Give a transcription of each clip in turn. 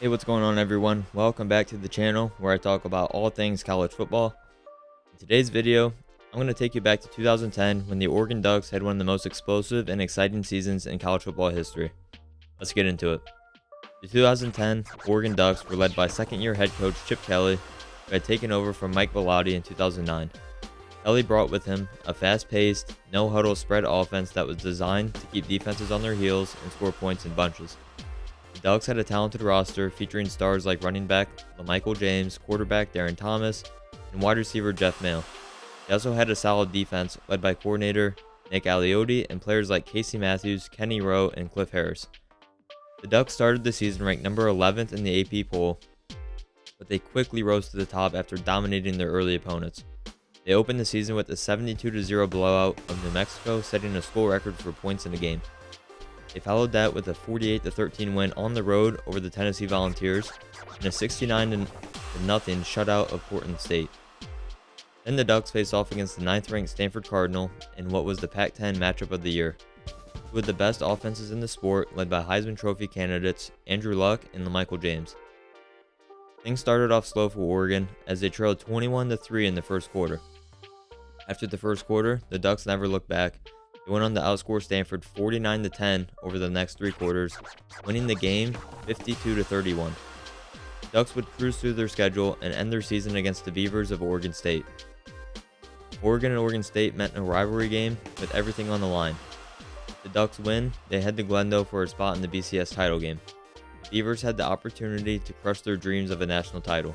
Hey, what's going on, everyone? Welcome back to the channel where I talk about all things college football. In today's video, I'm going to take you back to 2010 when the Oregon Ducks had one of the most explosive and exciting seasons in college football history. Let's get into it. The 2010 Oregon Ducks were led by second-year head coach Chip Kelly, who had taken over from Mike Bellotti in 2009. Kelly brought with him a fast-paced, no-huddle spread offense that was designed to keep defenses on their heels and score points in bunches. The Ducks had a talented roster featuring stars like running back LaMichael James, quarterback Darren Thomas, and wide receiver Jeff Mail. They also had a solid defense led by coordinator Nick Aliotti and players like Casey Matthews, Kenny Rowe, and Cliff Harris. The Ducks started the season ranked number 11th in the AP poll, but they quickly rose to the top after dominating their early opponents. They opened the season with a 72-0 blowout of New Mexico, setting a school record for points in a game. They followed that with a 48-13 win on the road over the Tennessee Volunteers and a 69-0 shutout of Portland State. Then the Ducks faced off against the 9th-ranked Stanford Cardinal in what was the Pac-10 matchup of the year. Two of the best offenses in the sport, led by Heisman Trophy candidates Andrew Luck and LaMichael James. Things started off slow for Oregon as they trailed 21-3 in the first quarter. After the first quarter, the Ducks never looked back. They went on to outscore Stanford 49-10 over the next three quarters, winning the game 52-31. The Ducks would cruise through their schedule and end their season against the Beavers of Oregon State. Oregon and Oregon State met in a rivalry game with everything on the line. If the Ducks win, they head to Glendale for a spot in the BCS title game. The Beavers had the opportunity to crush their dreams of a national title.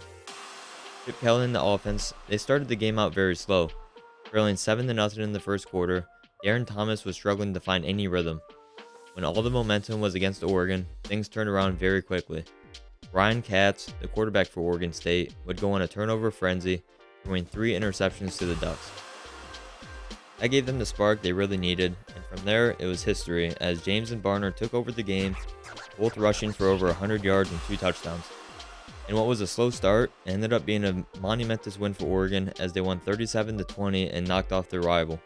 Chip Kelly and the offense, they started the game out very slow, trailing 7-0 in the first quarter. Darren Thomas was struggling to find any rhythm. When all the momentum was against Oregon, things turned around very quickly. Brian Katz, the quarterback for Oregon State, would go on a turnover frenzy, throwing 3 interceptions to the Ducks. That gave them the spark they really needed, and from there it was history as James and Barner took over the game, both rushing for over 100 yards and 2 touchdowns. In what was a slow start, it ended up being a monumentous win for Oregon as they won 37-20 and knocked off their rival.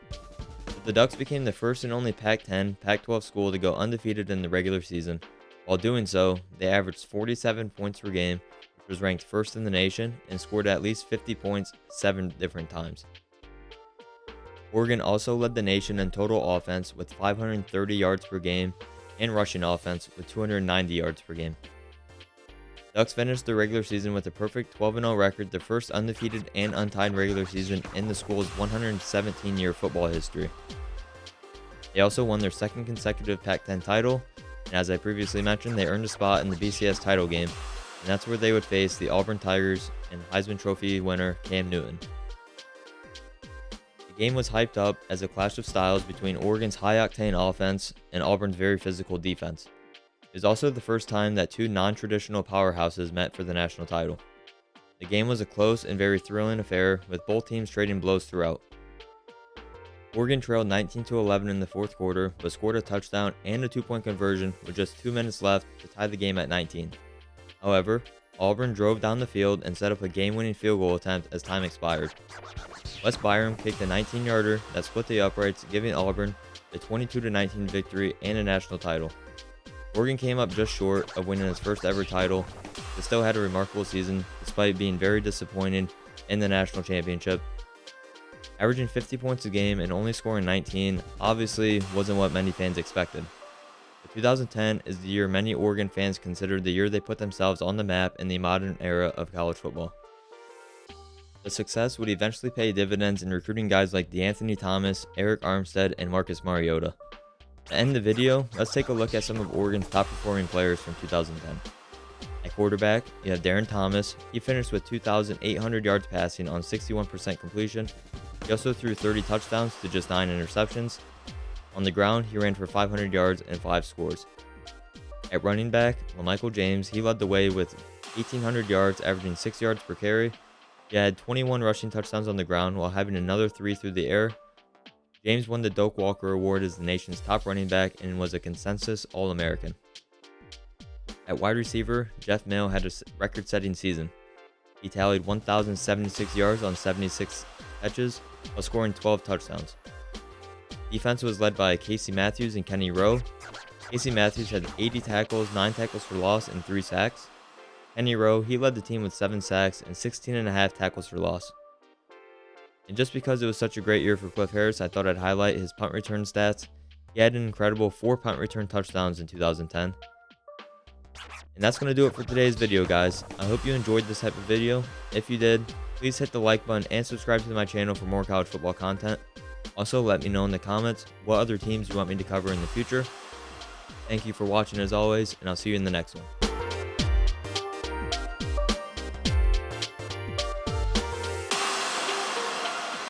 The Ducks became the first and only Pac-10, Pac-12 school to go undefeated in the regular season. While doing so, they averaged 47 points per game, which was ranked first in the nation, and scored at least 50 points 7 different times. Oregon also led the nation in total offense with 530 yards per game and rushing offense with 290 yards per game. Ducks finished the regular season with a perfect 12-0 record, the first undefeated and untied regular season in the school's 117-year football history. They also won their second consecutive Pac-10 title, and as I previously mentioned, they earned a spot in the BCS title game, and that's where they would face the Auburn Tigers and Heisman Trophy winner Cam Newton. The game was hyped up as a clash of styles between Oregon's high-octane offense and Auburn's very physical defense. It was also the first time that two non-traditional powerhouses met for the national title. The game was a close and very thrilling affair, with both teams trading blows throughout. Oregon trailed 19-11 in the fourth quarter, but scored a touchdown and a 2-point conversion with just 2 minutes left to tie the game at 19. However, Auburn drove down the field and set up a game-winning field goal attempt as time expired. Wes Byram kicked a 19-yarder that split the uprights, giving Auburn a 22-19 victory and a national title. Oregon came up just short of winning its first ever title, but still had a remarkable season despite being very disappointed in the national championship. Averaging 50 points a game and only scoring 19 obviously wasn't what many fans expected. But 2010 is the year many Oregon fans considered the year they put themselves on the map in the modern era of college football. The success would eventually pay dividends in recruiting guys like DeAnthony Thomas, Eric Armstead, and Marcus Mariota. To end the video, let's take a look at some of Oregon's top performing players from 2010. At quarterback, you have Darren Thomas. He finished with 2,800 yards passing on 61% completion. He also threw 30 touchdowns to just 9 interceptions. On the ground, he ran for 500 yards and 5 scores. At running back, LaMichael James, he led the way with 1,800 yards, averaging 6 yards per carry. He had 21 rushing touchdowns on the ground while having another 3 through the air. James won the Doak Walker Award as the nation's top running back and was a consensus All-American. At wide receiver, Jeff Mail had a record-setting season. He tallied 1,076 yards on 76 catches while scoring 12 touchdowns. Defense was led by Casey Matthews and Kenny Rowe. Casey Matthews had 80 tackles, 9 tackles for loss, and 3 sacks. Kenny Rowe, he led the team with 7 sacks and 16.5 tackles for loss. And just because it was such a great year for Cliff Harris, I thought I'd highlight his punt return stats. He had an incredible 4 punt return touchdowns in 2010. And that's going to do it for today's video, guys. I hope you enjoyed this type of video. If you did, please hit the like button and subscribe to my channel for more college football content. Also, let me know in the comments what other teams you want me to cover in the future. Thank you for watching as always, and I'll see you in the next one.